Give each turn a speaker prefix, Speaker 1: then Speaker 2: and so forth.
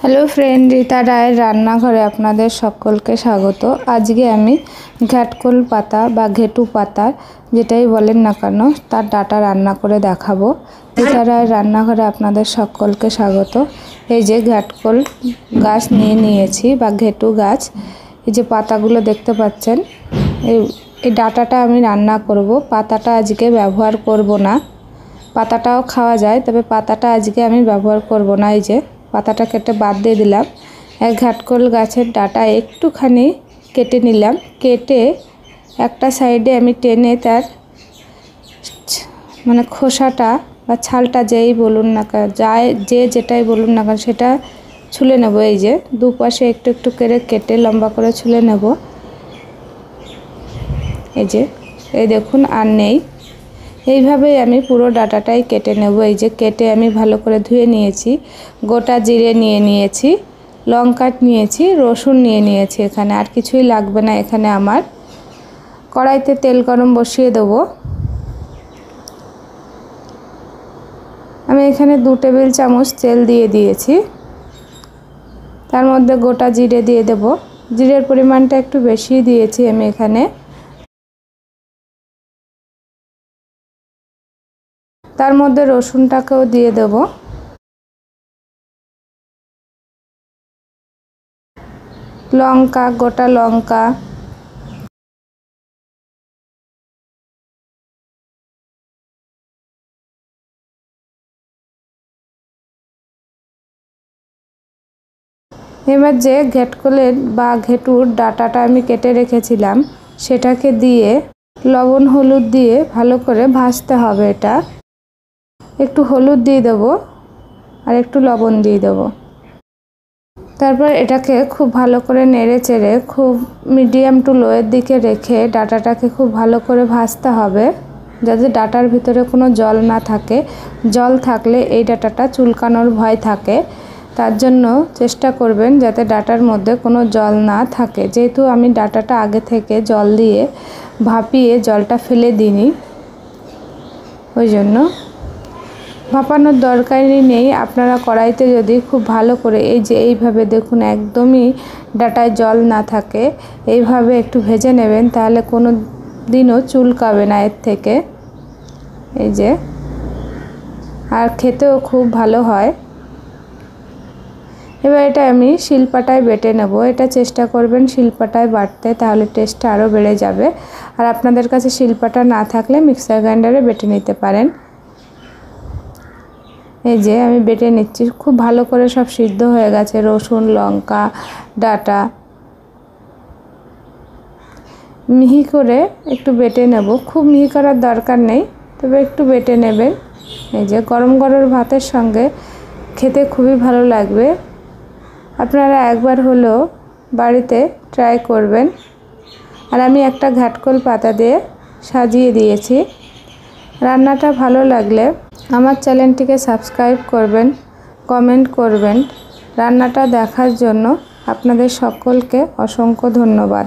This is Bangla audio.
Speaker 1: হ্যালো ফ্রেন্ড, রিতা রায়ের রান্নাঘরে আপনাদের সকলকে স্বাগত। আজকে আমি ঘাটকোল পাতা বা ঘেটু পাতা যেটাই বলেন না কেন তার ডাটা রান্না করে দেখাবো। রিতা রায়ের রান্নাঘরে আপনাদের সকলকে স্বাগত। এই যে ঘাটকোল গাছ নিয়েছি বা ঘেটু গাছ, এই যে পাতাগুলো দেখতে পাচ্ছেন, এই ডাটাটা আমি রান্না করব। পাতাটা আজকে ব্যবহার করব না, পাতাটাও খাওয়া যায়, তবে পাতাটা আজকে আমি ব্যবহার করব না। এই যে পাতাটা কেটে বাদ দিয়ে দিলাম। এক ঘাটকোল গাছের ডাটা একটুখানি কেটে নিলাম, কেটে একটা সাইডে আমি টেনে তার মানে খোসাটা বা ছালটা যেই বলুন না কেন, যেটাই বলুন না কেন সেটা ছুলে নেব। এই যে দুপাশে একটু একটু করে কেটে লম্বা করে ছুলে নেব। এই দেখুন আর নেই। এইভাবেই আমি পুরো ডাটাটাই কেটে নেব। এই যে কেটে আমি ভালো করে ধুয়ে নিয়েছি। গোটা জিরে নিয়েছি, লঙ্কা নিয়েছি, রসুন নিয়েছি। এখানে আর কিছুই লাগবে না। এখানে আমার কড়াইতে তেল গরম বসিয়ে দেব। আমি এখানে 2 টেবিল চামচ তেল দিয়ে দিয়েছি। তার মধ্যে গোটা জিরে দিয়ে দেব। জিরের পরিমাণটা একটু বেশি দিয়েছি আমি এখানে। তার মধ্যে রসুনটাকেও দিয়ে দেব। লঙ্কা, গোটা লঙ্কা, এবার যে ঘেটকোলের বা ঘেটুর ডাটাটা আমি কেটে রেখেছিলাম সেটাকে দিয়ে লবণ হলুদ দিয়ে ভালো করে ভাজতে হবে। এটা একটু হলুদ দিয়ে দেবো আর একটু লবণ দিয়ে দেবো। তারপর এটাকে খুব ভালো করে নেড়ে চেড়ে খুব মিডিয়াম টু লোয়ের দিকে রেখে ডাটাটাকে খুব ভালো করে ভাজতে হবে, যাতে ডাটার ভিতরে কোনো জল না থাকে। জল থাকলে এই ডাটাটা চুলকানোর ভয় থাকে। তার জন্য চেষ্টা করবেন যাতে ডাটার মধ্যে কোনো জল না থাকে। যেহেতু আমি ডাটাটা আগে থেকে জল দিয়ে ভাপিয়ে জলটা ফেলে দিইনি, ওই জন্য ভাপানোর দরকারই নেই। আপনারা কড়াইতে যদি খুব ভালো করে এই যে এইভাবে দেখুন একদমই ডাটায় জল না থাকে, এইভাবে একটু ভেজে নেবেন, তাহলে কোনো দিনও চুলকাবে না এর থেকে। এই যে আর খেতেও খুব ভালো হয়। এবার এটা আমি শিলপাটায় বেটে নেব। এটা চেষ্টা করবেন শিলপাটায় বাটতে, তাহলে টেস্টটা আরও বেড়ে যাবে। আর আপনাদের কাছে শিলপাটা না থাকলে মিক্সার গ্রাইন্ডারে বেটে নিতে পারেন। এই যে আমি বেটে নিচ্ছি। খুব ভালো করে সব সিদ্ধ হয়ে গেছে, রসুন, লঙ্কা, ডাটা। মিহি করে একটু বেটে নেব। খুব মিহি করার দরকার নেই, তবে একটু বেটে নেবেন। এই যে গরম গরম ভাতের সঙ্গে খেতে খুবই ভালো লাগবে। আপনারা একবার হলেও বাড়িতে ট্রাই করবেন। আর আমি একটা ঘাটকোল পাতা দিয়ে সাজিয়ে দিয়েছি। রান্নাটা ভালো লাগলে আমার চ্যানেলটিকে সাবস্ক্রাইব করবেন, কমেন্ট করবেন। রান্নাটা দেখার জন্য আপনাদের সকলকে অসংখ্য ধন্যবাদ।